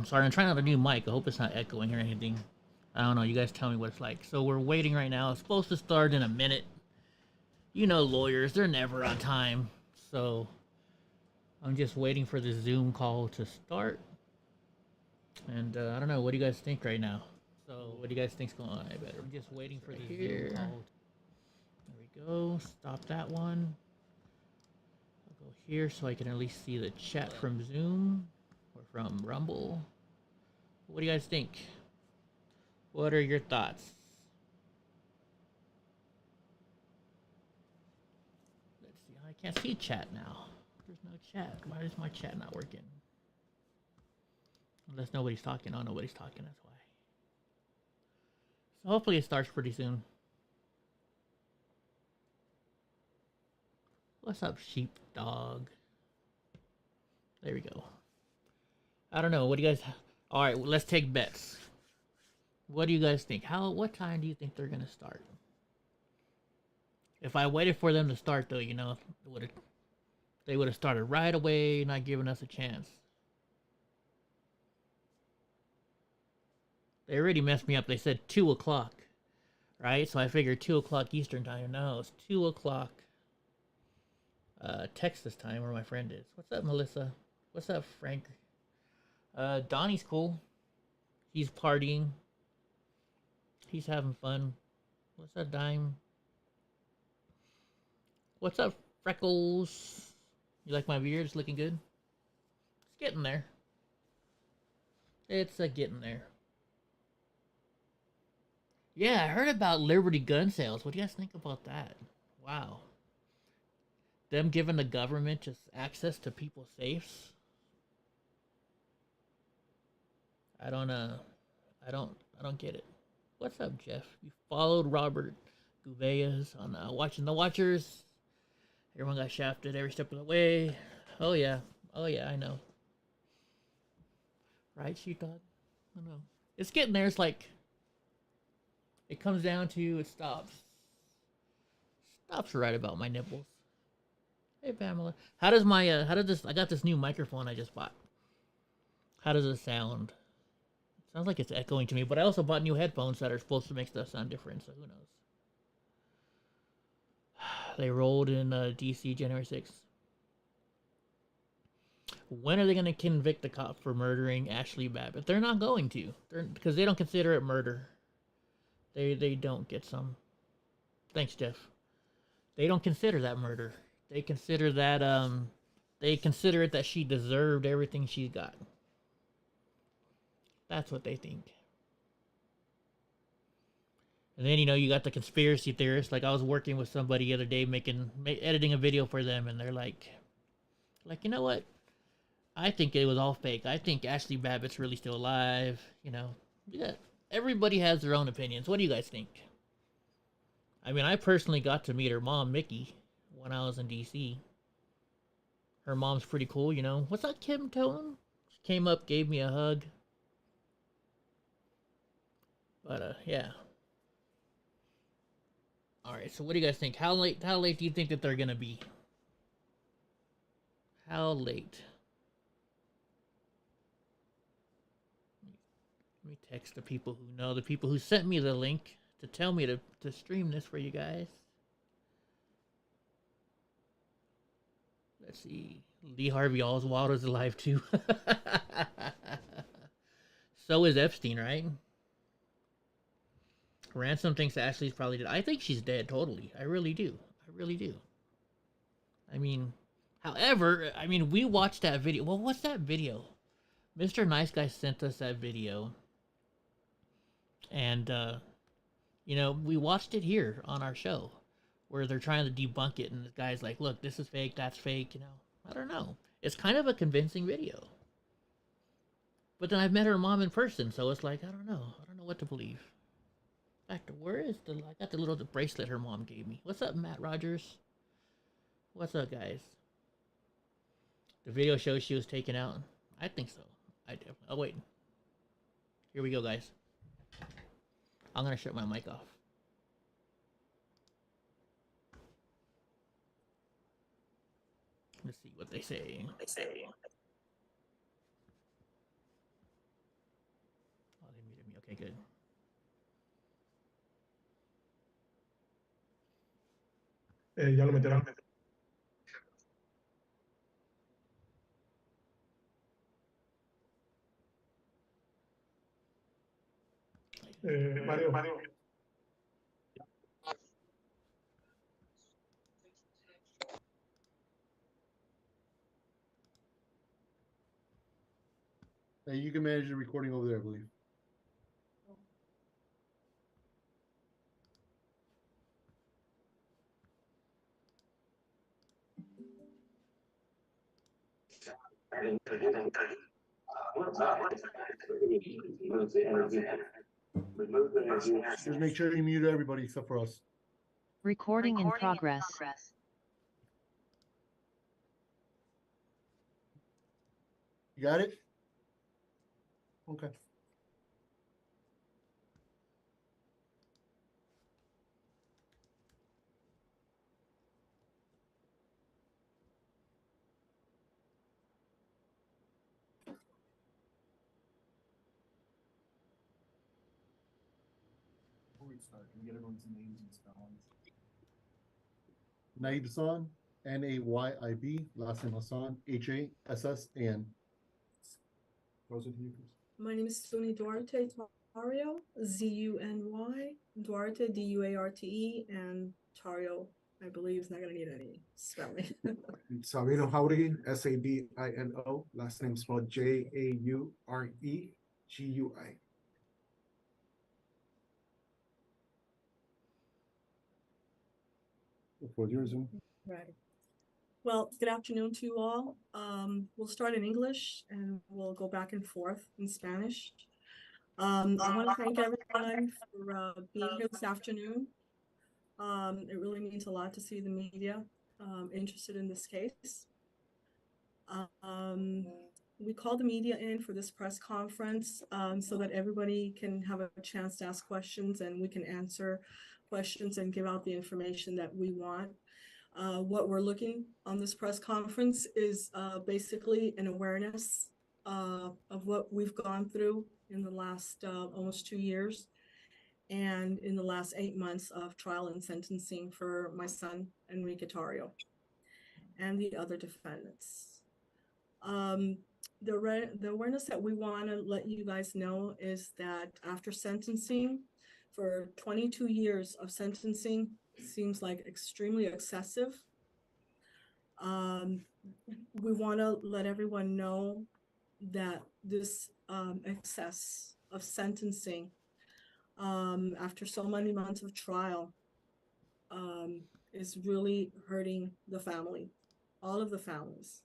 Sorry, I'm trying out a new mic. I hope it's not echoing or anything. I don't know. You guys tell me what it's like. So we're waiting right now. It's supposed to start in a minute. You know, lawyers, they're never on time. So I'm just waiting for the Zoom call to start. And I don't know. What do you guys think right now? So what do you guys think's going on? I better. I'm just waiting for the Zoom call. There we go. Stop that one. I'll go here so I can at least see the chat from Zoom or from Rumble. What do you guys think? What are your thoughts? Let's see. I can't see chat now. There's no chat. Why is my chat not working? Unless nobody's talking. Oh, nobody's talking. That's why. So hopefully it starts pretty soon. What's up, sheepdog? There we go. I don't know. What do you guys... All right, well, let's take bets. What do you guys think? What time do you think they're gonna start? If I waited for them to start, though, you know, they would have started right away, not giving us a chance. They already messed me up. They said 2 o'clock, right? So I figured 2 o'clock Eastern time. No, it's 2 o'clock Texas time, where my friend is. What's up, Melissa? What's up, Frank? Donnie's cool. He's partying. He's having fun. What's up, Dime? What's up, Freckles? You like my beard? It's looking good. It's getting there. It's getting there. Yeah, I heard about Liberty gun sales. What do you guys think about that? Wow. Them giving the government just access to people's safes. I don't get it. What's up, Jeff? You followed Robert Gouvea's on Watching the Watchers. Everyone got shafted every step of the way. Oh yeah, I know. Right, sheepdog? I know. It's getting there. It's like it comes down to it stops. Stops right about my nipples. Hey Pamela, how does this? I got this new microphone I just bought. How does it sound? Sounds like it's echoing to me, but I also bought new headphones that are supposed to make stuff sound different, so who knows. They rolled in DC January 6th. When are they going to convict the cop for murdering Ashley Babbitt? They're not going to. Because they don't consider it murder. They don't get some. Thanks, Jeff. They don't consider that murder. They consider that they consider it that she deserved everything she got. That's what they think. And then, you know, you got the conspiracy theorists. Like, I was working with somebody the other day editing a video for them, and they're like, you know what? I think it was all fake. I think Ashley Babbitt's really still alive. You know, yeah, everybody has their own opinions. What do you guys think? I mean, I personally got to meet her mom, Mickey, when I was in DC. Her mom's pretty cool, you know. What's up, Kim Tone? She came up, gave me a hug. But, yeah. Alright, so what do you guys think? How late do you think that they're gonna be? How late? Let me text the people who know, the people who sent me the link to tell me to stream this for you guys. Let's see. Lee Harvey Oswald is alive too. So is Epstein, right? Ransom thinks Ashley's probably dead. I think she's dead totally. I really do. I mean, however, we watched that video. Well, what's that video? Mr. Nice Guy sent us that video. And, you know, we watched it here on our show where they're trying to debunk it. And the guy's like, look, this is fake, that's fake, you know. I don't know. It's kind of a convincing video. But then I've met her mom in person, so it's like, I don't know what to believe. Where is I got the little bracelet her mom gave me. What's up, Matt Rogers? What's up, guys? The video shows she was taken out. I think so. I do. Oh, wait. Here we go, guys. I'm going to shut my mic off. Let's see what they say. Okay, good. Ya lo metieron. Mario. You can manage the recording over there, I believe. Just make sure you mute everybody except for us. Recording in progress. You got it? Okay. Before we start, can we get everyone's names and spellings? Naib Hassan, Nayyib, last name Hassan, Hassan. My name is Suni Duarte Tarrio, Zuny, Duarte, Duarte, and Tarrio, I believe, is not going to need any spelling. Sabino Jauregui, Sabino, last name spelled Jauregui. For yours, Zoom. Right. Well, good afternoon to you all. We'll start in English and we'll go back and forth in Spanish. I want to thank everyone for being here this afternoon. It really means a lot to see the media interested in this case. We called the media in for this press conference so that everybody can have a chance to ask questions and we can answer questions and give out the information that we want. What we're looking on this press conference is basically an awareness of what we've gone through in the last almost 2 years and in the last 8 months of trial and sentencing for my son, Enrique Tarrio, and the other defendants. The awareness that we want to let you guys know is that after sentencing, for 22 years of sentencing, seems like extremely excessive. We want to let everyone know that this excess of sentencing after so many months of trial is really hurting the family, all of the families.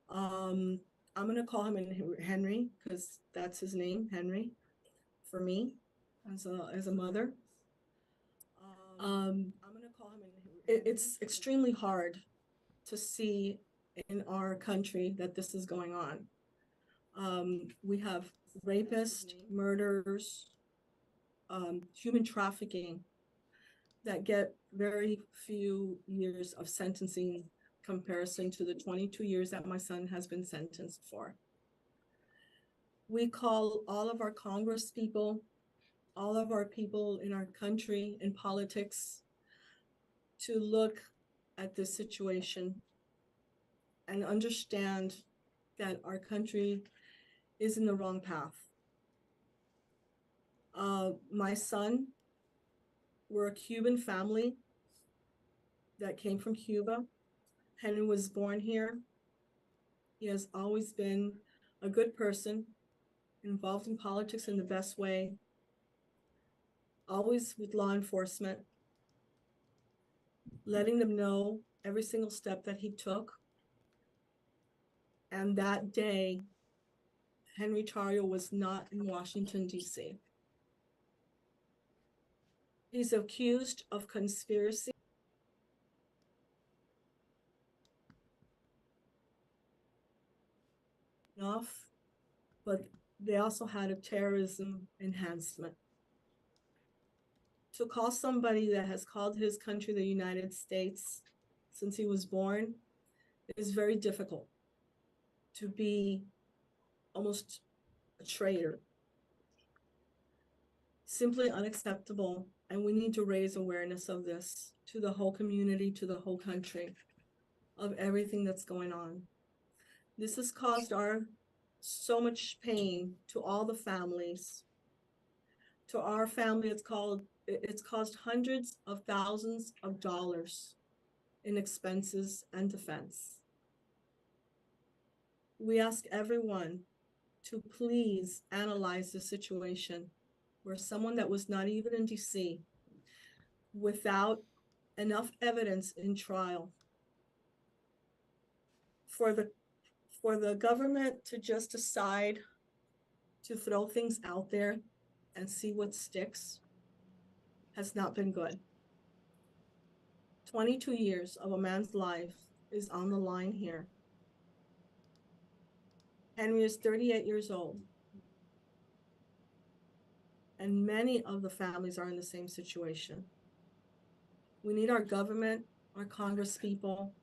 I'm going to call him Henry because that's his name, Henry, for me as a mother. I'm going to call him it's extremely hard to see in our country that this is going on. We have rapists, murderers, human trafficking that get very few years of sentencing comparison to the 22 years that my son has been sentenced for. We call all of our Congress people, all of our people in our country in politics to look at this situation and understand that our country is in the wrong path. My son, we're a Cuban family that came from Cuba. Henry was born here. He has always been a good person, involved in politics in the best way, always with law enforcement, letting them know every single step that he took. And that day, Henry Tarrio was not in Washington, D.C. He's accused of conspiracy. But they also had a terrorism enhancement. To call somebody that has called his country the United States since he was born is very difficult. To be almost a traitor. simply unacceptable, and we need to raise awareness of this to the whole community, to the whole country, of everything that's going on. This has caused so much pain to all the families. To our family, it's caused hundreds of thousands of dollars in expenses and defense. We ask everyone to please analyze the situation where someone that was not even in DC, without enough evidence in trial, for the government to just decide to throw things out there and see what sticks has not been good. 22 years of a man's life is on the line here. Henry is 38 years old, and many of the families are in the same situation. We need our government, our Congress people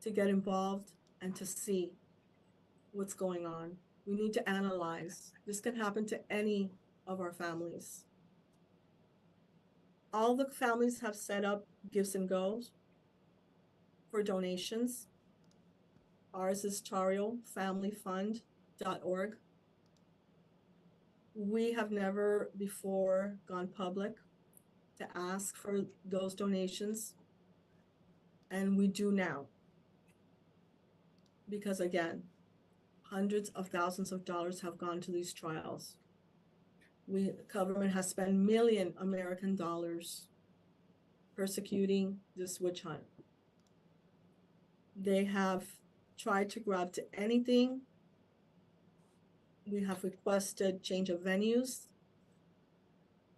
to get involved and to see what's going on. We need to analyze. This can happen to any of our families. All the families have set up Gives and Goes for donations. Ours is TarrioFamilyFund.org. We have never before gone public to ask for those donations, and we do now. Because again, hundreds of thousands of dollars have gone to these trials. The government has spent million American dollars persecuting this witch hunt. They have tried to grab to anything. We have requested change of venues.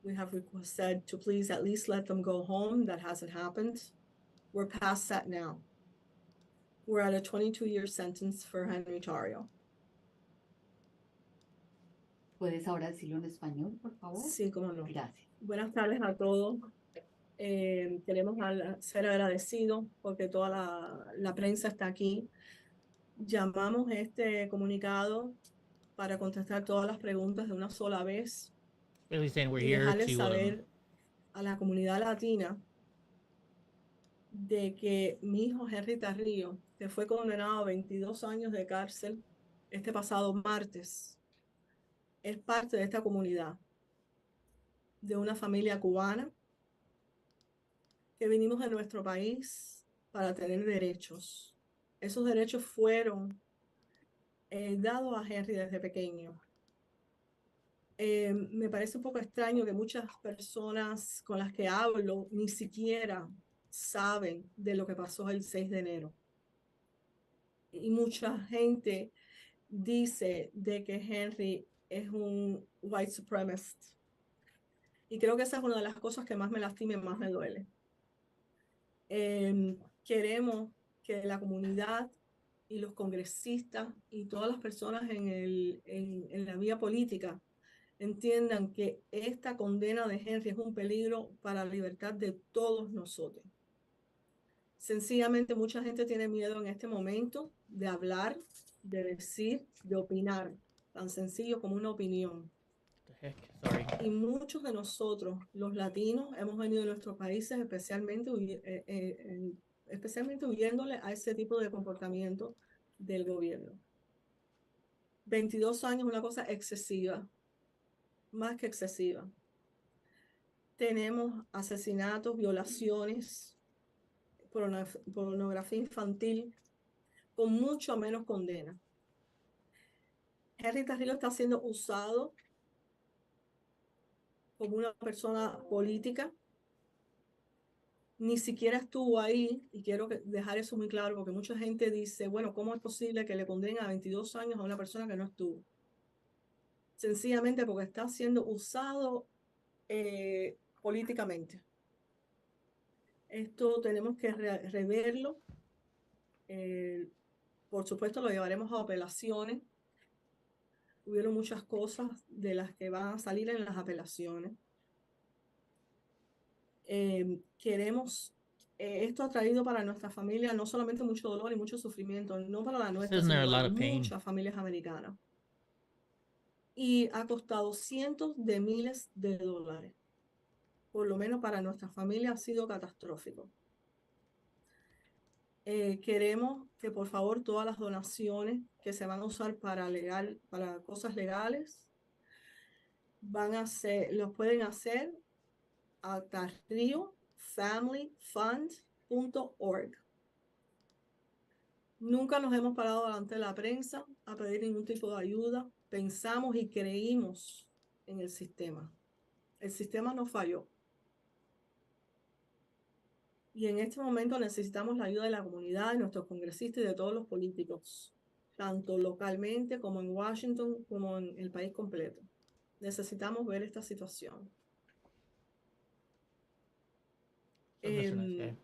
We have requested to please at least let them go home. That hasn't happened. We're past that now. We're at a 22-year sentence for Henry Tarrio. ¿Puedes ahora decirlo en español, por favor? Sí, cómo no. Gracias. Buenas tardes a todos. Queremos ser agradecidos porque toda la prensa está aquí. Llamamos este comunicado para contestar todas las preguntas de una sola vez Basically saying we're y here dejarles to saber a la comunidad latina de que mi hijo Henry Tarrio, que fue condenado a 22 años de cárcel este pasado martes, es parte de esta comunidad, de una familia cubana que vinimos de nuestro país para tener derechos. Esos derechos fueron dados a Henry desde pequeño. Me parece un poco extraño que muchas personas con las que hablo ni siquiera saben de lo que pasó el 6 de enero. Y mucha gente dice de que Henry es un white supremacist. Y creo que esa es una de las cosas que más me lastima y más me duele. Queremos que la comunidad y los congresistas y todas las personas en la vía política entiendan que esta condena de Henry es un peligro para la libertad de todos nosotros. Sencillamente mucha gente tiene miedo en este momento de hablar, de decir, de opinar, tan sencillo como una opinión. the heck, sorry. Y muchos de nosotros, los latinos, hemos venido de nuestros países especialmente huyéndole a ese tipo de comportamiento del gobierno. 22 años es una cosa excesiva, más que excesiva. Tenemos asesinatos, violaciones, pornografía infantil, con mucho menos condena. Henry Tarrio está siendo usado como una persona política. Ni siquiera estuvo ahí, y quiero dejar eso muy claro, porque mucha gente dice, bueno, ¿cómo es posible que le condenen a 22 años a una persona que no estuvo? Sencillamente porque está siendo usado políticamente. Esto tenemos que reverlo. Por supuesto, lo llevaremos a apelaciones. Hubieron muchas cosas de las que van a salir en las apelaciones. Esto ha traído para nuestra familia no solamente mucho dolor y mucho sufrimiento, no para la nuestra, Isn't there sino a lot para of pain? muchas familias americanas. y ha costado cientos de miles de dólares. Por lo menos para nuestra familia ha sido catastrófico. Queremos que por favor todas las donaciones que se van a usar para cosas legales los pueden hacer a tarriofamilyfund.org. Nunca nos hemos parado delante de la prensa a pedir ningún tipo de ayuda. Pensamos y creímos en el sistema. El sistema nos falló. Y en este momento necesitamos la ayuda de la comunidad, de nuestros congresistas y de todos los políticos, tanto localmente como en Washington, como en el país completo. Necesitamos ver esta situación. So that's a nice guy.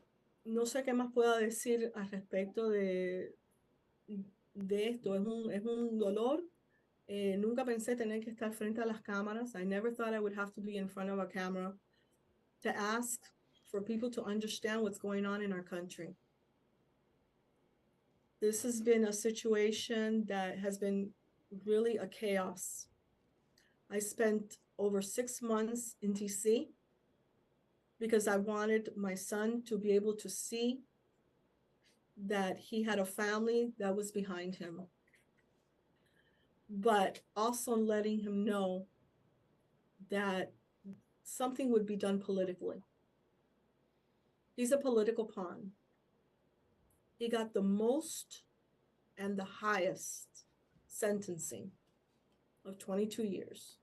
No sé qué más pueda decir al respecto de esto. Es un dolor. Nunca pensé tener que estar frente a las cámaras. I never thought I would have to be in front of a camera to ask for people to understand what's going on in our country. This has been a situation that has been really a chaos. I spent over 6 months in DC because I wanted my son to be able to see that he had a family that was behind him, but also letting him know that something would be done politically. He's a political pawn. He got the most and the highest sentencing of 22 years.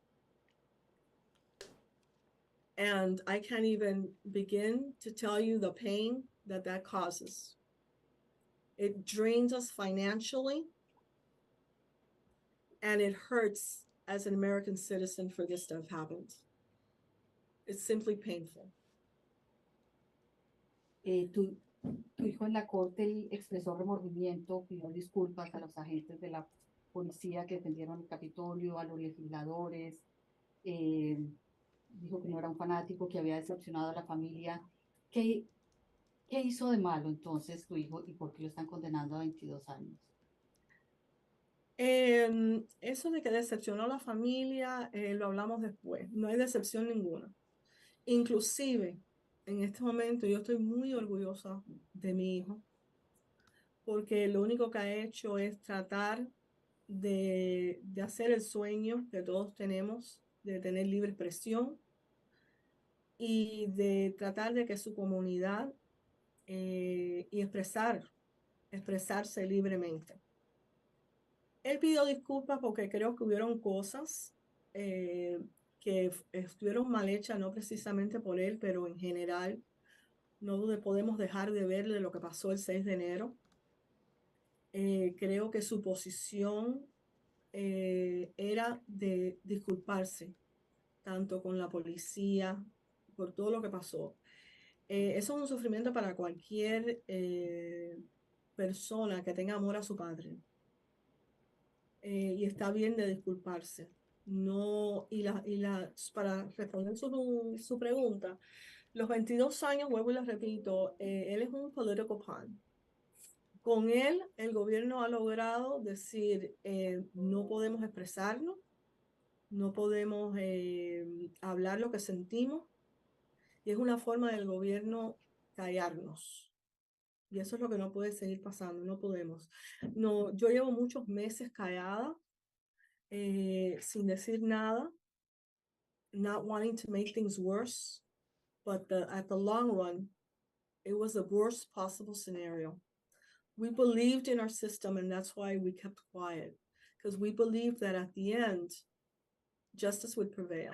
And I can't even begin to tell you the pain that that causes. It drains us financially, and it hurts as an American citizen for this to have happened. It's simply painful. Tu hijo en la corte él expresó remordimiento, pidió disculpas a los agentes de la policía que defendieron el Capitolio, a los legisladores, dijo que no era un fanático, que había decepcionado a la familia. ¿Qué hizo de malo entonces tu hijo y por qué lo están condenando a 22 años? Eso de que decepcionó a la familia, lo hablamos después. No hay decepción ninguna. Inclusive, en este momento yo estoy muy orgullosa de mi hijo, porque lo único que ha hecho es tratar de hacer el sueño que todos tenemos, de tener libre expresión y de tratar de que su comunidad y expresarse libremente. Él pidió disculpas porque creo que hubieron cosas que estuvieron mal hechas, no precisamente por él, pero en general. No podemos dejar de ver de lo que pasó el 6 de enero. Creo que su posición era de disculparse, tanto con la policía, por todo lo que pasó. Eso es un sufrimiento para cualquier persona que tenga amor a su padre. Y está bien de disculparse. No, para responder su pregunta, los 22 años, vuelvo y les repito, él es un political pawn. Con él, el gobierno ha logrado decir, no podemos expresarnos, no podemos hablar lo que sentimos, y es una forma del gobierno callarnos. Y eso es lo que no puede seguir pasando, no podemos. No, yo llevo muchos meses callada, sin decir nada, not wanting to make things worse, but at the long run, it was the worst possible scenario. We believed in our system, and that's why we kept quiet, because we believed that at the end, justice would prevail.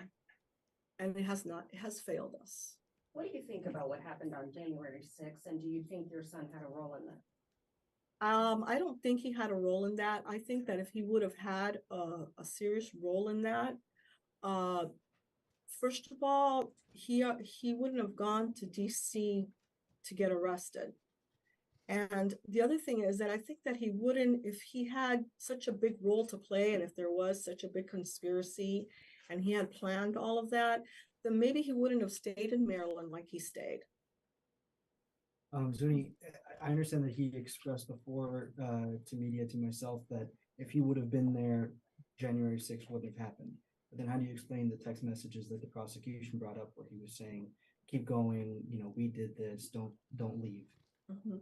And it has not. It has failed us. What do you think about what happened on January 6th? And do you think your son had a role in that? I don't think he had a role in that. I think that if he would have had a serious role in that, first of all, he wouldn't have gone to DC to get arrested. And the other thing is that I think that he wouldn't, if he had such a big role to play, and if there was such a big conspiracy and he had planned all of that, then maybe he wouldn't have stayed in Maryland like he stayed. Zuni, I understand that he expressed before to media, to myself, that if he would have been there, January 6th wouldn't have happened. But then how do you explain the text messages that the prosecution brought up where he was saying, keep going, you know, we did this, don't leave? Mhm.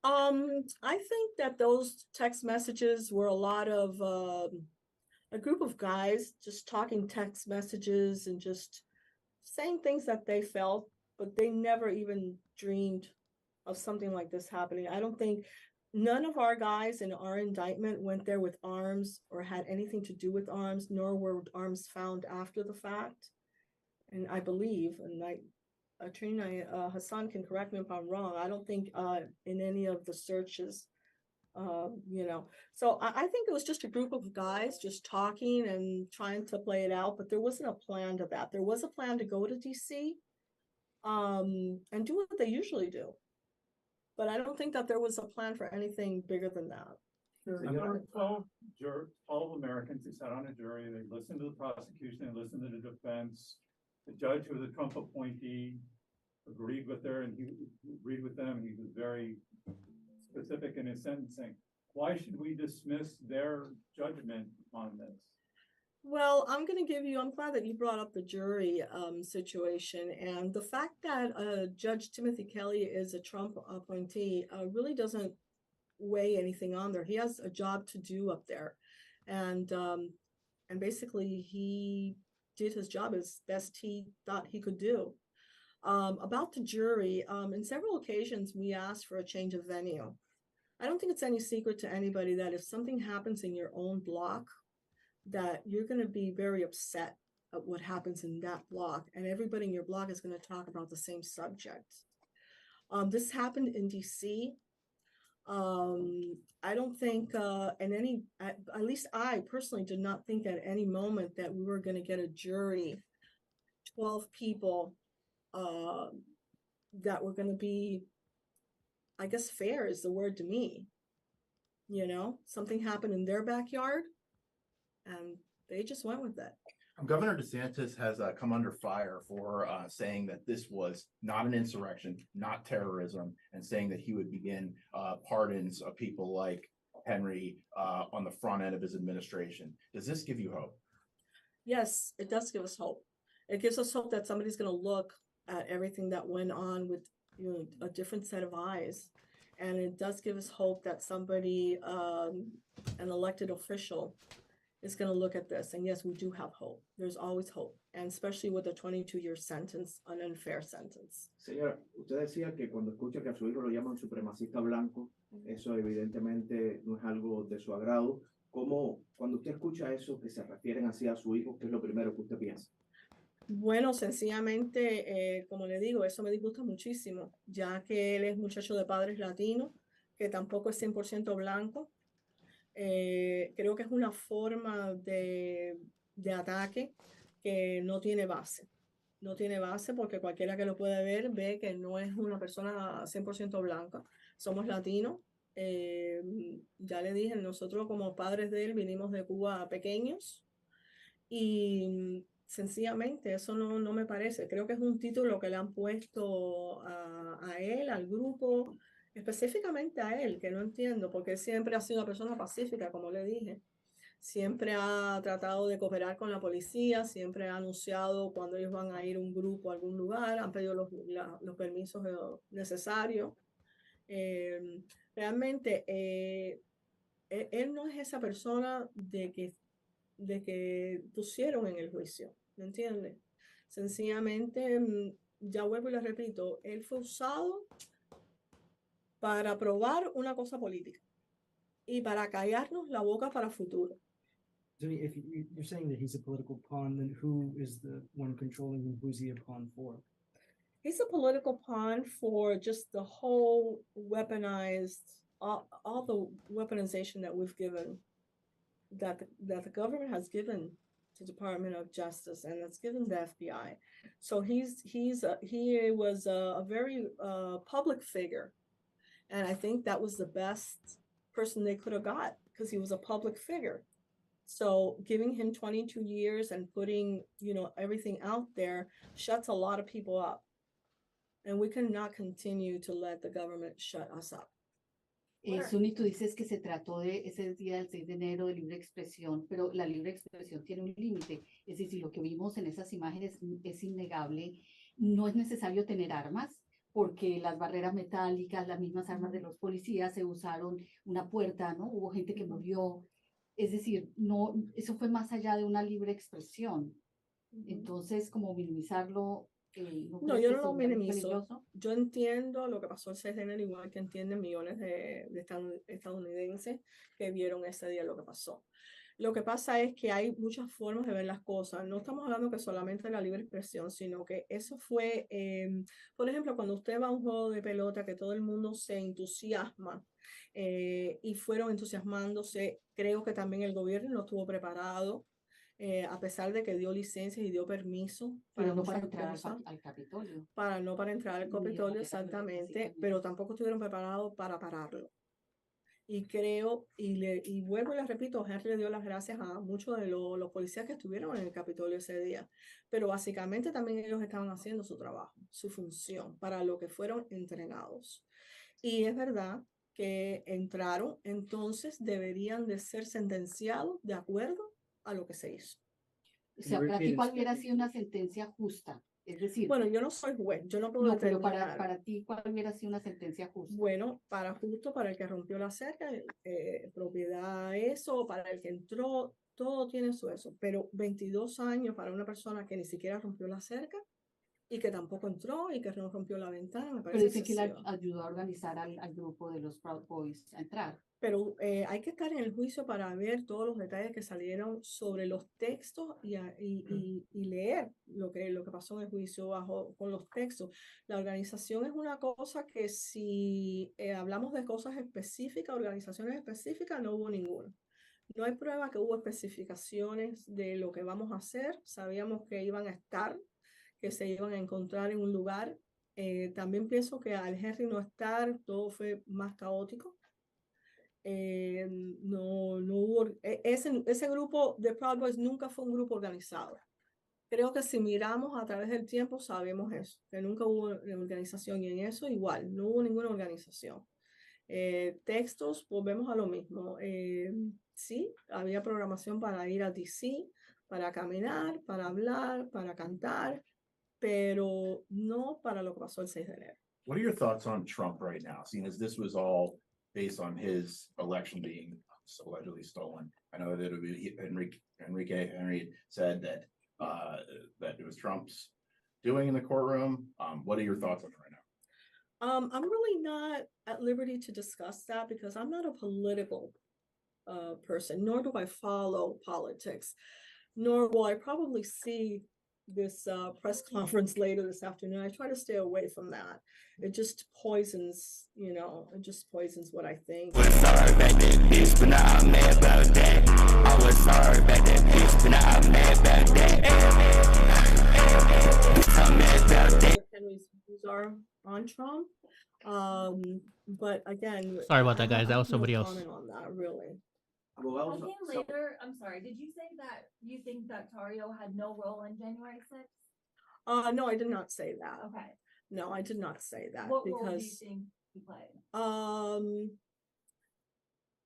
I think that those text messages were a lot of a group of guys just talking text messages and just saying things that they felt, but they never even dreamed of something like this happening. I don't think none of our guys in our indictment went there with arms or had anything to do with arms, nor were arms found after the fact. And I believe, and Attorney Hassan can correct me if I'm wrong, I don't think in any of the searches, you know, so I think it was just a group of guys just talking and trying to play it out, but there wasn't a plan to that. There was a plan to go to DC and do what they usually do. But I don't think that there was a plan for anything bigger than that. There were 12 Americans who sat on a jury. They listened to the prosecution, they listened to the defense. The judge, who was a Trump appointee, agreed with her, and he agreed with them. He was very specific in his sentencing. Why should we dismiss their judgment on this? Well, I'm glad that you brought up the jury situation, and the fact that Judge Timothy Kelly is a Trump appointee really doesn't weigh anything on there. He has a job to do up there, and basically he did his job as best he thought he could do. About the jury, in several occasions we asked for a change of venue. I don't think it's any secret to anybody that if something happens in your own block, that you're going to be very upset at what happens in that block, and everybody in your block is going to talk about the same subject. This happened in DC. I don't think at least I personally did not think at any moment that we were going to get a jury, 12 people that were going to be, I guess fair is the word to me. You know, something happened in their backyard and they just went with it. Governor DeSantis has come under fire for saying that this was not an insurrection, not terrorism, and saying that he would begin pardons of people like Henry on the front end of his administration. Does this give you hope? Yes, it does give us hope. It gives us hope that somebody's going to look at everything that went on with, you know, a different set of eyes. And it does give us hope that somebody, an elected official, is going to look at this. And yes, we do have hope. There's always hope. And especially with a 22-year sentence, an unfair sentence. Señora, usted decía que cuando escucha que a su hijo lo llaman supremacista blanco, eso evidentemente no es algo de su agrado. ¿Cómo, cuando usted escucha eso, que se refieren así a su hijo, qué es lo primero que usted piensa? Bueno, sencillamente, como le digo, eso me disgusta muchísimo, ya que él es muchacho de padres latinos, que tampoco es 100% blanco. Creo que es una forma de ataque que no tiene base. No tiene base porque cualquiera que lo puede ver ve que no es una persona 100% blanca. Somos latinos. Ya le dije, nosotros como padres de él vinimos de Cuba pequeños y sencillamente eso no me parece. Creo que es un título que le han puesto a él, al grupo, específicamente a él, que no entiendo, porque él siempre ha sido una persona pacífica, como le dije. Siempre ha tratado de cooperar con la policía, siempre ha anunciado cuando ellos van a ir un grupo a algún lugar, han pedido los permisos necesarios. Realmente, él no es esa persona de que pusieron en el juicio, ¿me entiende? Sencillamente, ya vuelvo y le repito, él fue usado para probar una cosa política y para callarnos la boca para futuro. So if you're saying that he's a political pawn, then who is the one controlling him? Who's he a pawn for? He's a political pawn for just the whole weaponized, all the weaponization that we've given, that the government has given to the Department of Justice and that's given the FBI. So he was a very public figure, and I think that was the best person they could have got because he was a public figure. So giving him 22 years and putting, you know, everything out there shuts a lot of people up. And we cannot continue to let the government shut us up. Suni, tú dices que se trató de ese día del 6 de enero de libre expresión, pero la libre expresión tiene un límite. Es decir, lo que vimos en esas imágenes es innegable. No es necesario tener armas, porque las barreras metálicas, las mismas armas de los policías se usaron, una puerta, ¿no? Hubo gente que murió. Es decir, no, eso fue más allá de una libre expresión. Entonces, como minimizarlo, ¿no No, crees yo que no lo sería muy minimizo. peligroso? Yo entiendo lo que pasó el 6 de enero, igual que entienden millones de estadounidenses que vieron ese día lo que pasó. Lo que pasa es que hay muchas formas de ver las cosas. No estamos hablando que solamente de la libre expresión, sino que eso fue, por ejemplo, cuando usted va a un juego de pelota que todo el mundo se entusiasma y fueron entusiasmándose, creo que también el gobierno no estuvo preparado. A pesar de que dio licencias y dio permiso Pero para no para muchas entrar cosas, al Capitolio. para entrar al Ni de Capitolio manera exactamente, pero tampoco estuvieron preparados para pararlo. Y creo, y vuelvo y les repito, Henry le dio las gracias a muchos de los policías que estuvieron en el Capitolio ese día, pero básicamente también ellos estaban haciendo su trabajo, su función, para lo que fueron entrenados. Y es verdad que entraron, entonces deberían de ser sentenciados de acuerdo a lo que se hizo. O sea, para ti, ¿cuál hubiera sido una sentencia justa? Es decir, bueno, yo no soy juez, yo no puedo no, pero determinar. para ti, ¿cuál hubiera sido una sentencia justa? Bueno, justo para el que rompió la cerca, propiedad, eso, para el que entró, todo tiene su eso. Pero 22 años para una persona que ni siquiera rompió la cerca y que tampoco entró y que no rompió la ventana, me Pero parece dice que él excesivo. ayudó a organizar al grupo de los Proud Boys a entrar. Pero hay que estar en el juicio para ver todos los detalles que salieron sobre los textos y leer lo que pasó en el juicio con los textos. La organización es una cosa que si hablamos de cosas específicas, organizaciones específicas, no hubo ninguna. No hay prueba que hubo especificaciones de lo que vamos a hacer. Sabíamos que iban a estar, que se iban a encontrar en un lugar. También pienso que al Henry no estar, todo fue más caótico. No hubo, ese grupo de Proud Boys nunca fue un grupo organizado. Creo que si miramos a través del tiempo sabemos eso, que nunca hubo organización y en eso igual, no hubo ninguna organización. Textos, volvemos a lo mismo. Sí, había programación para ir a DC, para caminar, para hablar, para cantar, pero no para lo que pasó el 6 de enero. What are your thoughts on Trump right now, seeing as this was all based on his election being allegedly stolen? I know that Henry said that that it was Trump's doing in the courtroom. What are your thoughts on it right now? I'm really not at liberty to discuss that because I'm not a political person, nor do I follow politics, nor will I probably see this press conference later this afternoon. I try to stay away from that. It just poisons, it just poisons what I think. Was sorry back that bitch, but now I'm mad about that. I was sorry back that bitch, but now I'm mad about that. I'm mad about that. Henry's views are on Trump. But again, Sorry about that, I guys. That was have no somebody else. comment on that, really. I think later, I'm sorry, did you say that you think that Tarrio had no role in January 6th? No, I did not say that. Okay. No, I did not say that What role do you because think he played?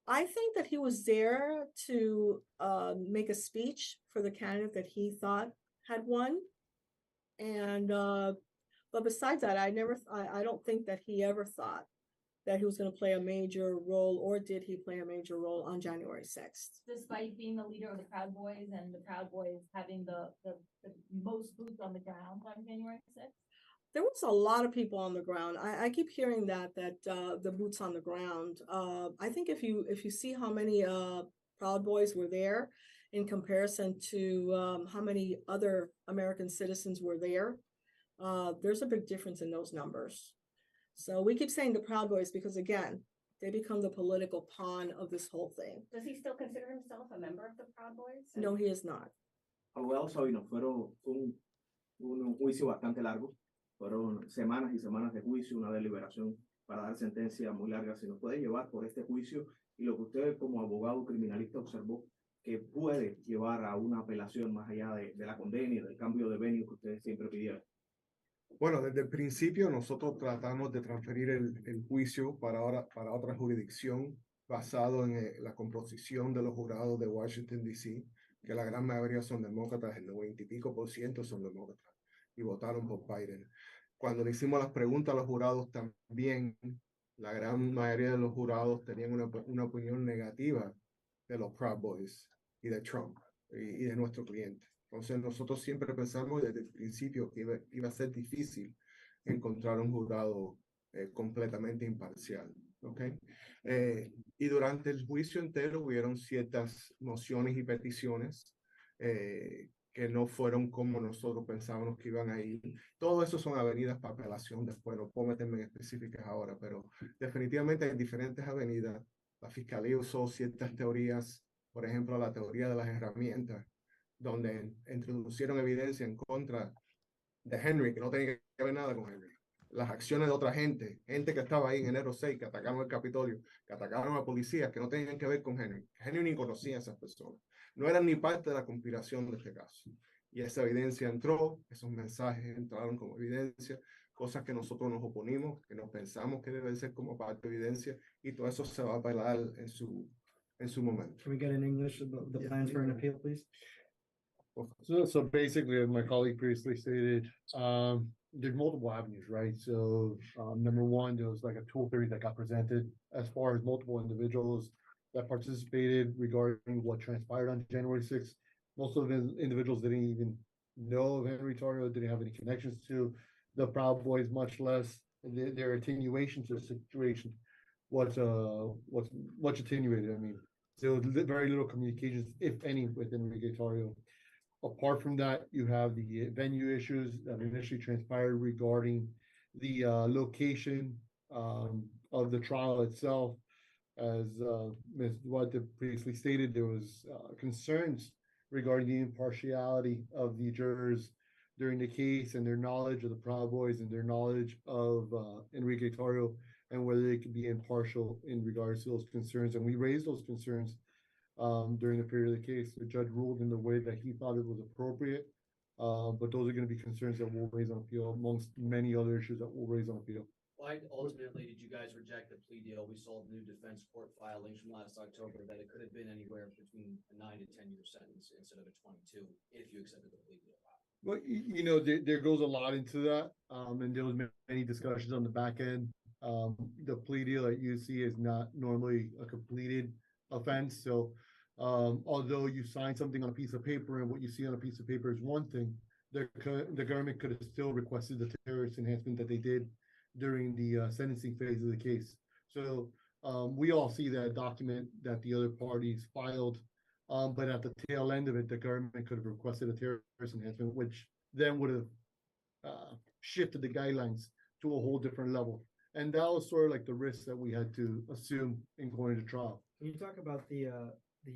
I think that he was there to make a speech for the candidate that he thought had won. And but besides that, I don't think that he ever thought that he was going to play a major role, or did he play a major role on January 6th? Despite being the leader of the Proud Boys and the Proud Boys having the most boots on the ground on January 6th? There was a lot of people on the ground. I keep hearing that the boots on the ground. I think if you see how many Proud Boys were there in comparison to how many other American citizens were there, there's a big difference in those numbers. So we keep saying the Proud Boys because, again, they become the political pawn of this whole thing. Does he still consider himself a member of the Proud Boys? No, he is not. Abogado Sabino, fue un juicio bastante largo. Fueron semanas y semanas de juicio, una deliberación para dar sentencia muy larga. Si nos puede llevar por este juicio y lo que usted como abogado criminalista observó que puede llevar a una apelación más allá de la condena y del cambio de venue que ustedes siempre pidieron. Bueno, desde el principio nosotros tratamos de transferir el juicio para otra jurisdicción basado en la composición de los jurados de Washington, D.C., que la gran mayoría son demócratas, el 90% son demócratas y votaron por Biden. Cuando le hicimos las preguntas a los jurados también, la gran mayoría de los jurados tenían una opinión negativa de los Proud Boys y de Trump y de nuestro cliente. Entonces nosotros siempre pensamos desde el principio que iba a ser difícil encontrar un jurado completamente imparcial. ¿Okay? Y durante el juicio entero hubieron ciertas mociones y peticiones que no fueron como nosotros pensábamos que iban a ir. Todo eso son avenidas para apelación después, no puedo meterme en específicas ahora, pero definitivamente hay diferentes avenidas. La fiscalía usó ciertas teorías, por ejemplo, la teoría de las herramientas, donde introducieron evidencia en contra de Henry, que no tenía que ver nada con Henry. Las acciones de otra gente que estaba ahí en enero 6, que atacaron el Capitolio, que atacaron a policías que no tenían que ver con Henry. Henry ni conocía a esas personas. No eran ni parte de la conspiración de este caso. Y esa evidencia entró, esos mensajes entraron como evidencia, cosas que nosotros nos oponimos, que no pensamos que deben ser como parte de evidencia, y todo eso se va a apelar en su momento. Can we get in English the plans for an appeal, please? So basically, as my colleague previously stated, there's multiple avenues, right? So number one, there was like a tool theory that got presented as far as multiple individuals that participated regarding what transpired on January 6th. Most of the individuals didn't even know of Henry Tarrio, didn't have any connections to the Proud Boys, much less their attenuation to the situation was much attenuated. I mean, there was very little communications, if any, with Enrique Tarrio. Apart from that, you have the venue issues that initially transpired regarding the location of the trial itself. As Ms. Duarte previously stated, there was concerns regarding the impartiality of the jurors during the case and their knowledge of the Proud Boys and their knowledge of Enrique Tarrio and whether they could be impartial in regards to those concerns. And we raised those concerns during the period of the case. The judge ruled in the way that he thought it was appropriate, but those are going to be concerns that we'll raise on appeal amongst many other issues that we'll raise on appeal. Why ultimately did you guys reject the plea deal? We saw new defense court filings from last October that it could have been anywhere between a 9 to 10 year sentence instead of a 22 if you accepted the plea deal. Well, there goes a lot into that, and there was many discussions on the back end. The plea deal that you see is not normally a completed offense. So although you sign something on a piece of paper and what you see on a piece of paper is one thing, the government could have still requested the terrorist enhancement that they did during the sentencing phase of the case. So we all see that document that the other parties filed, but at the tail end of it, the government could have requested a terrorist enhancement, which then would have shifted the guidelines to a whole different level. And that was sort of like the risk that we had to assume in going to trial. Can you talk about the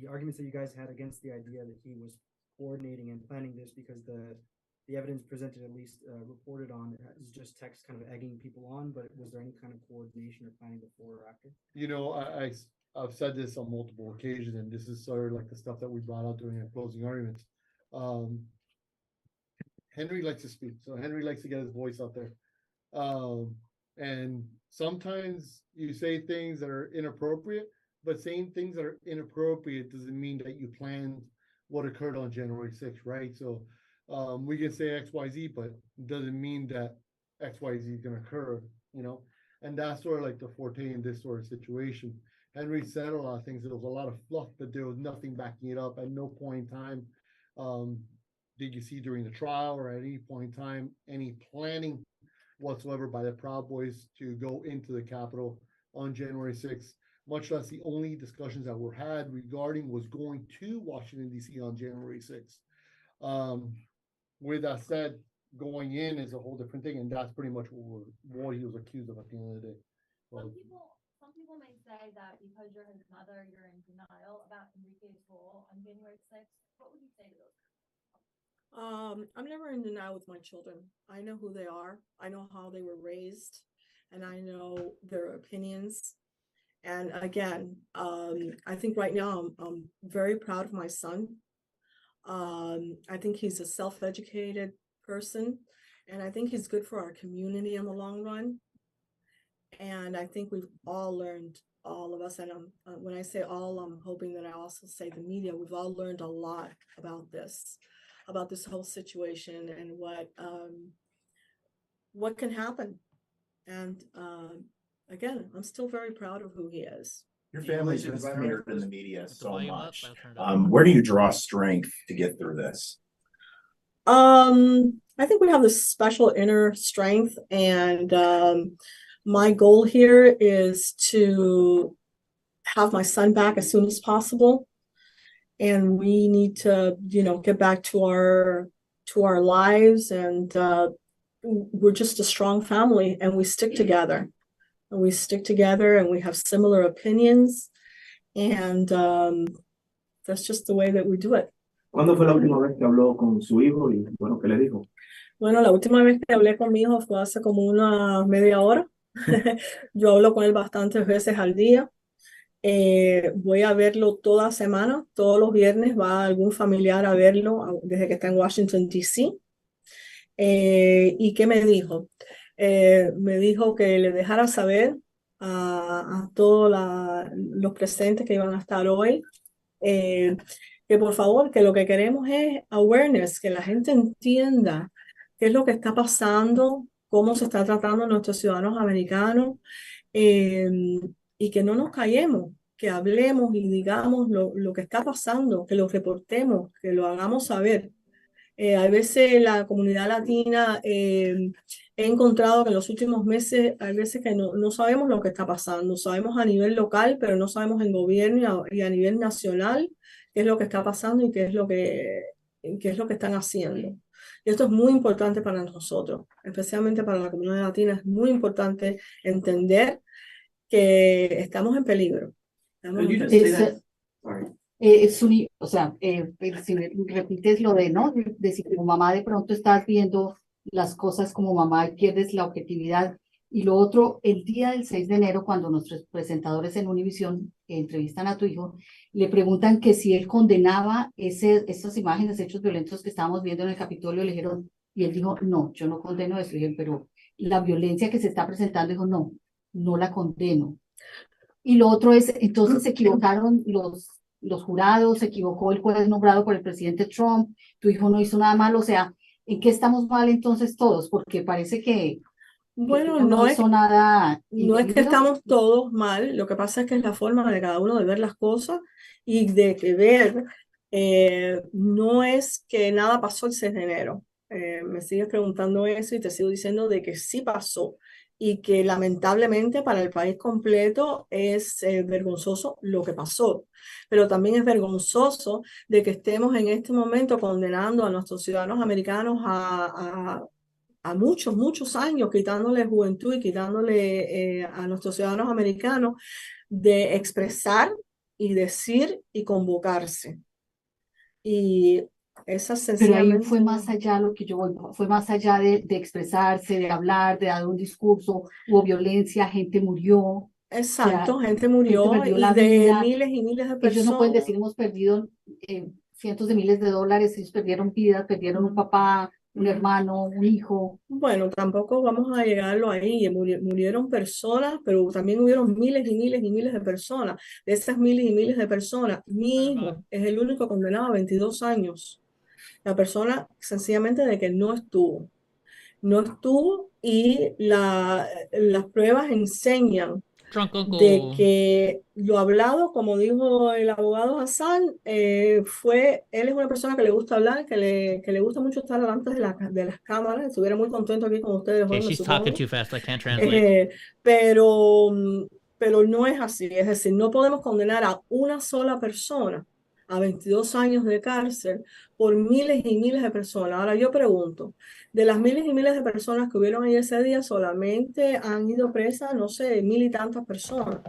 arguments that you guys had against the idea that he was coordinating and planning this, because the evidence presented, at least reported on, is just text kind of egging people on, but was there any kind of coordination or planning before or after? I've said this on multiple occasions, and this is sort of like the stuff that we brought out during our closing arguments. Henry likes to speak, so Henry likes to get his voice out there. And sometimes you say things that are inappropriate, but saying things that are inappropriate doesn't mean that you planned what occurred on January 6th, right? So we can say XYZ, but it doesn't mean that XYZ is going to occur, And that's sort of like the forte in this sort of situation. Henry said a lot of things. There was a lot of fluff, but there was nothing backing it up. At no point in time did you see during the trial or at any point in time any planning whatsoever by the Proud Boys to go into the Capitol on January 6th, much less the only discussions that were had regarding was going to Washington, D.C. on January 6th. With that said, going in is a whole different thing, and that's pretty much what he was accused of at the end of the day. Some people may say that because you're his mother, you're in denial about Enrique's role on January 6th. What would you say to those? I'm never in denial with my children. I know who they are. I know how they were raised, and I know their opinions. And again, I think right now I'm very proud of my son. I think he's a self-educated person, And I think he's good for our community in the long run. And I think we've all learned, all of us, and when I say all, I'm hoping that I also say the media, we've all learned a lot about this whole situation and what can happen. And again, I'm still very proud of who he is. Your family's been smeared in the media so volume up, much. I'll turn it up. Where do you draw strength to get through this? I think we have this special inner strength, and my goal here is to have my son back as soon as possible. And we need to, get back to our lives, and we're just a strong family, and we stick together. And we have similar opinions, and that's just the way that we do it. ¿Cuándo fue la última vez que habló con su hijo y bueno, qué le dijo? Bueno, la última vez que hablé con mi hijo fue hace como una media hora. Yo hablo con él bastantes veces al día. Voy a verlo toda semana, todos los viernes va algún familiar a verlo desde que está en Washington, D.C. ¿Y qué me dijo? Me dijo que le dejara saber a todos los presentes que iban a estar hoy, que por favor, que lo que queremos es awareness, que la gente entienda qué es lo que está pasando, cómo se está tratando a nuestros ciudadanos americanos, y que no nos callemos, que hablemos y digamos lo que está pasando, que lo reportemos, que lo hagamos saber. A veces la comunidad latina, he encontrado que en los últimos meses hay veces que no sabemos lo que está pasando. Sabemos a nivel local, pero no sabemos en gobierno y a nivel nacional qué es lo que está pasando y qué es lo que están haciendo. Y esto es muy importante para nosotros, especialmente para la comunidad latina. Es muy importante entender que estamos en peligro. O sea, si repites lo de, ¿no? De si como mamá de pronto estás viendo las cosas como mamá y pierdes la objetividad. Y lo otro, el día del 6 de enero, cuando nuestros presentadores en Univisión entrevistan a tu hijo, le preguntan que si él condenaba estas imágenes, hechos violentos que estábamos viendo en el Capitolio, le dijeron, y él dijo, no, yo no condeno eso. Le dijeron, pero la violencia que se está presentando, dijo, no la condeno. Y lo otro es, entonces se equivocaron los jurados, se equivocó el juez nombrado por el presidente Trump, tu hijo no hizo nada malo, o sea, ¿en qué estamos mal entonces todos? Porque parece que bueno, no hizo nada. No es que estamos todos mal, lo que pasa es que es la forma de cada uno de ver las cosas y de que ver, no es que nada pasó el 6 de enero. Me sigues preguntando eso y te sigo diciendo de que sí pasó y que lamentablemente para el país completo es vergonzoso lo que pasó, pero también es vergonzoso de que estemos en este momento condenando a nuestros ciudadanos americanos a muchos años, quitándole juventud y quitándole a nuestros ciudadanos americanos de expresar y decir y convocarse. Y esa sencillamente... Pero ahí fue más allá lo que yo voy, fue más allá de expresarse, de hablar, de dar un discurso, hubo violencia, gente murió. Exacto, o sea, gente murió perdió y la de vida. miles y miles de personas. Ellos no pueden decir hemos perdido cientos de miles de dólares, ellos perdieron vidas, perdieron un papá, un hermano, un hijo. Bueno, tampoco vamos a llegarlo ahí. Murieron personas, pero también hubieron miles y miles y miles de personas. De esas miles y miles de personas, mi hijo es el único condenado a 22 años. La persona sencillamente de que no estuvo. No estuvo y las pruebas enseñan de que lo hablado, como dijo el abogado Hassan, él es una persona que le gusta hablar, que le gusta mucho estar delante de las cámaras, estuviera muy contento aquí con ustedes hoy, she's talking too fast, I can't translate. Pero no es así, es decir, no podemos condenar a una sola persona a 22 años de cárcel por miles y miles de personas. Ahora yo pregunto, de las miles y miles de personas que hubieron ahí ese día, solamente han ido presas, no sé, 1000 y tantas personas.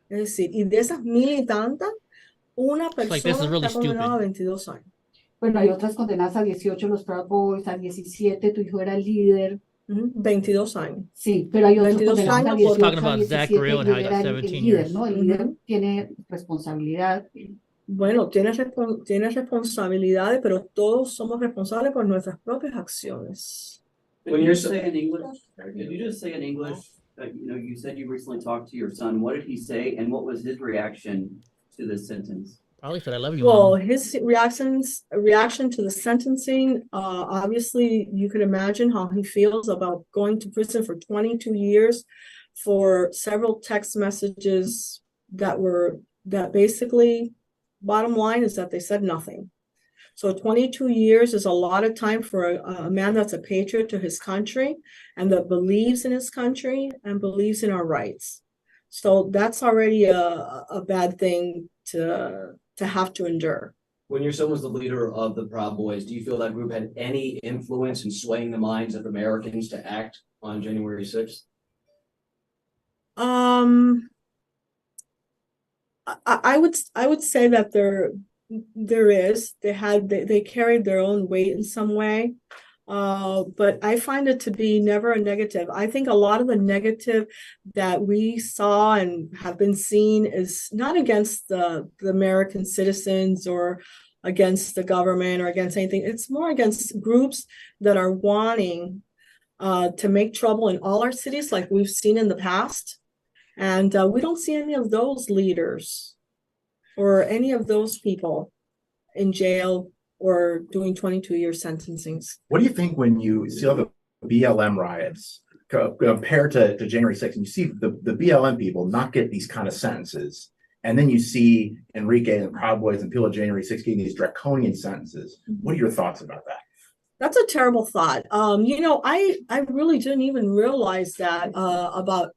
Es decir, y de esas 1000 y tantas, una persona está condenada a 22 años. Bueno, hay otras condenadas a 18, los Proudboys, a 17, tu hijo era el líder. 22 años. Sí, pero hay otros 22 condenados a años 18, talking about Zach Real and how he got 17 years. ¿no? El líder tiene responsabilidad. Bueno, tiene responsabilidades, pero todos somos responsables por nuestras propias acciones. When you're saying English, could you just say in English that, you said you recently talked to your son. What did he say and what was his reaction to this sentence? Probably said, "I love you, Well, Mom." his reaction to the sentencing, obviously you can imagine how he feels about going to prison for 22 years for several text messages that basically, bottom line is that they said nothing. So 22 years is a lot of time for a man that's a patriot to his country and that believes in his country and believes in our rights. So that's already a bad thing to have to endure. When your son was the leader of the Proud Boys, do you feel that group had any influence in swaying the minds of Americans to act on January 6th? I would say that there is. They carried their own weight in some way. But I find it to be never a negative. I think a lot of the negative that we saw and have been seen is not against the American citizens or against the government or against anything. It's more against groups that are wanting to make trouble in all our cities like we've seen in the past. And we don't see any of those leaders or any of those people in jail or doing 22-year sentencings. What do you think when you see all the BLM riots compared to January 6th, and you see the BLM people not get these kind of sentences, and then you see Enrique and the Proud Boys and people at January 6th getting these draconian sentences? What are your thoughts about that? That's a terrible thought. I really didn't even realize that about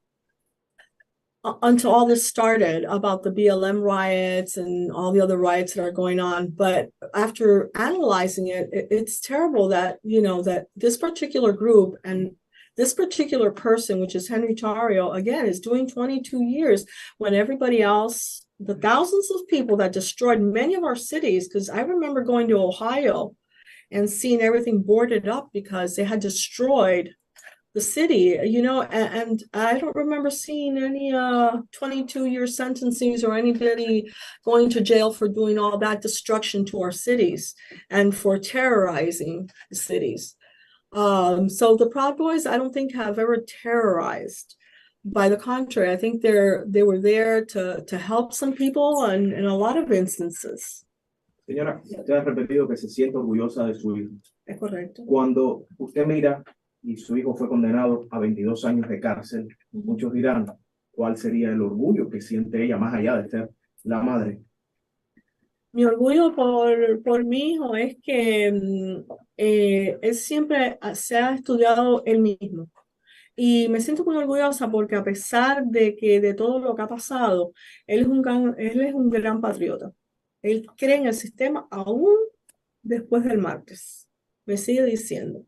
until all this started about the BLM riots and all the other riots that are going on. But after analyzing it, it's terrible that, that this particular group and this particular person, which is Enrique Tarrio, again, is doing 22 years when everybody else, the thousands of people that destroyed many of our cities, because I remember going to Ohio and seeing everything boarded up because they had destroyed the city, and I don't remember seeing any 22-year sentencings or anybody going to jail for doing all that destruction to our cities and for terrorizing the cities. So the Proud Boys, I don't think have ever terrorized. By the contrary, I think they were there to help some people and in a lot of instances. Señora, usted ha repetido que se siente orgullosa de su hijo. Es correcto. Cuando usted mira y su hijo fue condenado a 22 años de cárcel, muchos dirán, ¿cuál sería el orgullo que siente ella más allá de ser la madre? Mi orgullo por mi hijo es que él siempre se ha estudiado él mismo. Y me siento muy orgullosa porque a pesar de todo lo que ha pasado, él es un gran patriota. Él cree en el sistema aún después del martes. Me sigue diciendo.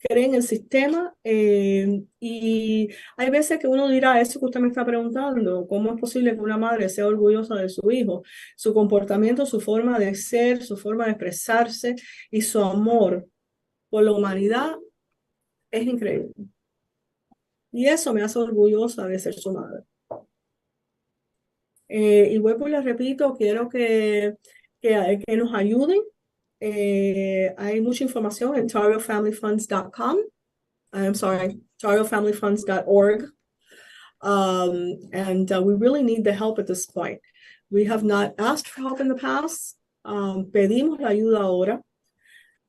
Cree en el sistema y hay veces que uno dirá eso que usted me está preguntando, ¿cómo es posible que una madre sea orgullosa de su hijo? Su comportamiento, su forma de ser, su forma de expresarse y su amor por la humanidad es increíble. Y eso me hace orgullosa de ser su madre. Y vuelvo y les repito, quiero que nos ayuden. Hay mucha información en TarrioFamilyFunds.com. I'm sorry, TarrioFamilyFunds.org. And we really need the help at this point. We have not asked for help in the past. Pedimos la ayuda ahora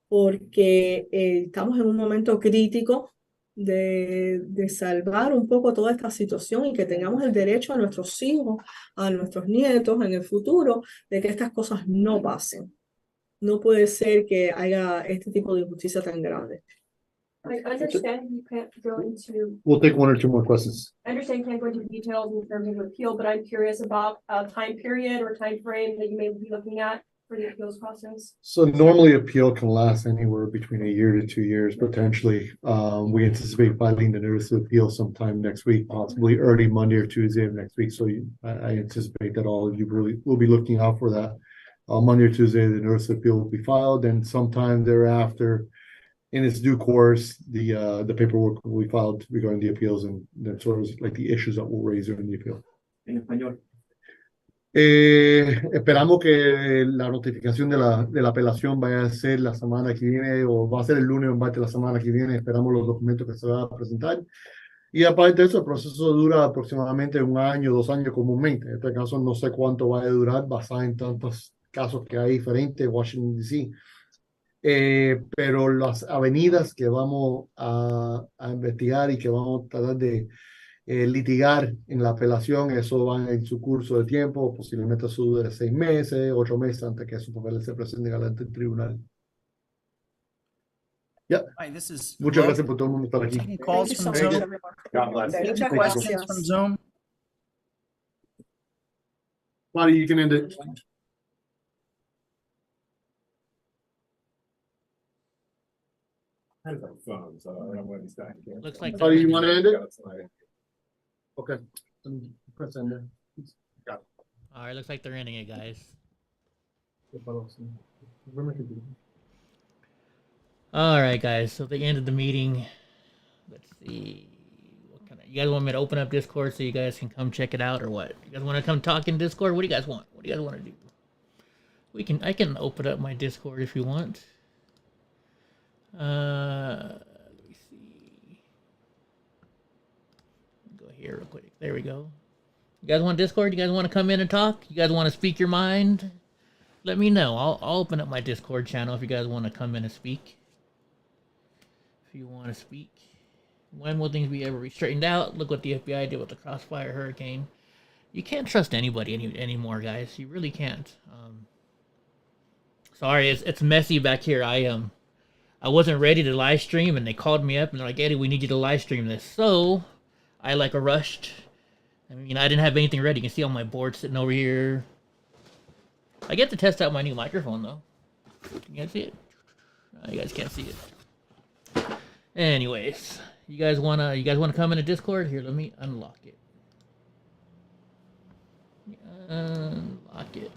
porque estamos en un momento crítico de salvar un poco toda esta situación y que tengamos el derecho a nuestros hijos, a nuestros nietos en el futuro, de que estas cosas no pasen. No puede ser que haya este tipo de injusticia tan grande. I understand you can't go into. We'll take one or two more questions. I understand you can't go into details in terms of appeal, but I'm curious about a time period or time frame that you may be looking at for the appeals process. So normally appeal can last anywhere between 1 year to 2 years, potentially. We anticipate filing the notice of appeal sometime next week, possibly early Monday or Tuesday of next week. So I anticipate that all of you really will be looking out for that. Monday or Tuesday, the notice of appeal will be filed, and sometime thereafter, in its due course, the paperwork will be filed regarding the appeals and then sort of like the issues that we'll raise during the appeal. En español. Esperamos que la notificación de la apelación vaya a ser la semana que viene o va a ser el lunes o martes de la semana que viene. Esperamos los documentos que se van a presentar. Y aparte de eso, el proceso dura aproximadamente 1 año, 2 años comúnmente. En este caso no sé cuánto va a durar basado en tantos casos que hay diferentes en Washington, D.C. Pero las avenidas que vamos a investigar y que vamos a tratar de litigar en la apelación, eso va en su curso de tiempo, posiblemente eso dure 6 meses, 8 meses antes que esos papeles se presenten ante el tribunal. Ya. Hi, this is Muchas Lo. gracias por todo el mundo estar aquí. Taking calls from so much, Zoom. everyone. God bless. Any Muchas questions gracias. from Zoom? Marty, you can end it. I have a phone, so I don't know what he's got here. Looks like Marty, you want to end it? Got it. Okay. Press end there. All right, looks like they're ending it, guys. All right, guys. So they ended the meeting. Let's see. You guys want me to open up Discord so you guys can come check it out, or what? You guys want to come talk in Discord? What do you guys want? What do you guys want to do? I can open up my Discord if you want. Let me see. Go here real quick. There we go. You guys want Discord? You guys want to come in and talk? You guys want to speak your mind? Let me know. I'll open up my Discord channel if you guys want to come in and speak. If you want to speak. When will things be ever straightened out? Look what the FBI did with the Crossfire Hurricane. You can't trust anybody anymore, guys. You really can't. Sorry, it's messy back here. I wasn't ready to live stream, and they called me up and they're like, Eddie, we need you to live stream this. So I rushed. I mean, I didn't have anything ready. You can see on my board sitting over here. I get to test out my new microphone though. You guys see it? No, you guys can't see it. Anyways, you guys wanna come into Discord? Here, let me unlock it. Unlock it.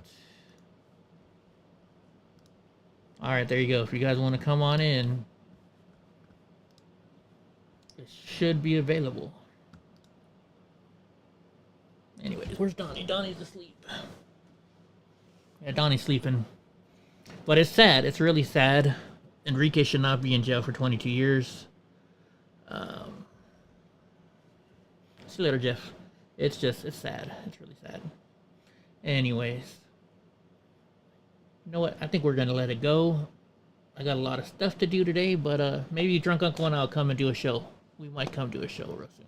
All right, there you go. If you guys want to come on in, it should be available. Anyways, where's Donnie? Donnie's asleep. Yeah, Donnie's sleeping. But it's sad. It's really sad. Enrique should not be in jail for 22 years. See you later, Jeff. It's sad. It's really sad. Anyways. You know what? I think we're going to let it go. I got a lot of stuff to do today, but maybe Drunk Uncle and I'll come and do a show. We might come do a show real soon.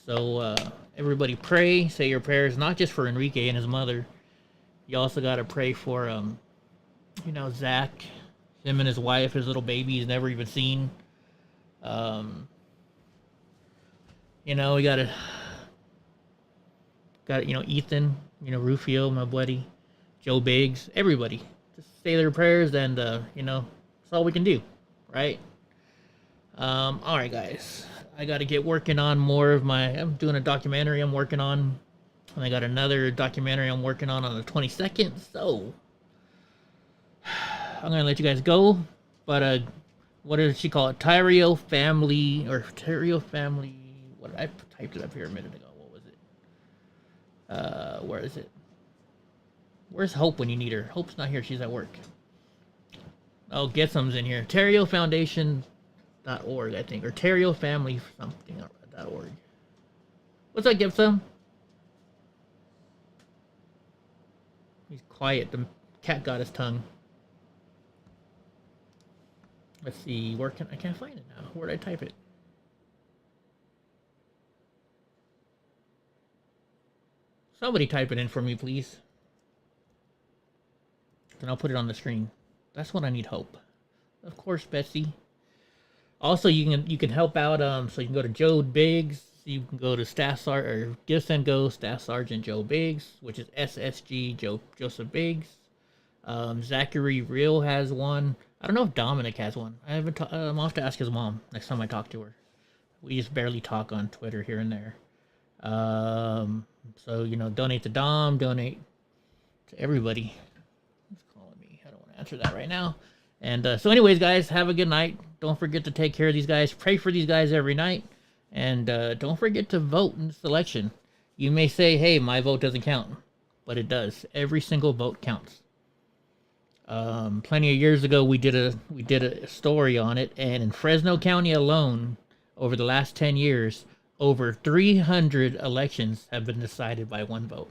So, everybody pray. Say your prayers, not just for Enrique and his mother. You also got to pray for, Zach. Him and his wife, his little baby he's never even seen. We got Ethan, Rufio, my buddy. Joe Biggs, everybody. Just say their prayers and, that's all we can do, right? Alright, guys. I got to get working on more of I'm doing a documentary I'm working on. And I got another documentary I'm working on the 22nd. So, I'm going to let you guys go. But, what did she call it? Tarrio Family. What I typed it up here a minute ago. What was it? Where is it? Where's Hope when you need her? Hope's not here. She's at work. Oh, Getsom's in here. TarrioFoundation.org, I think. Or Tarrio Family something.org. What's up, Getsom? He's quiet. The cat got his tongue. Let's see. I can't find it now. Where'd I type it? Somebody type it in for me, please. Then I'll put it on the screen. That's what I need, Hope. Of course, Betsy. Also, you can help out. So you can go to Joe Biggs. You can go to Staff Sergeant or Gifts and Go Staff Sergeant Joe Biggs, which is SSG Joseph Biggs. Zachary Real has one. I don't know if Dominic has one. I'll have to ask his mom next time I talk to her. We just barely talk on Twitter here and there. So donate to Dom. Donate to everybody. Answer that right now. And so anyways, guys, have a good night. Don't forget to take care of these guys. Pray for these guys every night. And don't forget to vote in this election. You may say, hey, my vote doesn't count. but it does. Every single vote counts. Plenty of years ago, we did a story on it, and in Fresno County alone, over the last 10 years, over 300 elections have been decided by one vote.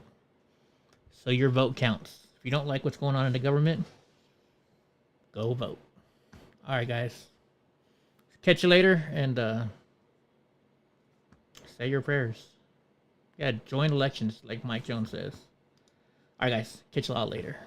So your vote counts. If you don't like what's going on in the government, go vote. All right, guys. Catch you later, and say your prayers. Yeah, join elections, like Mike Jones says. All right, guys. Catch you all later.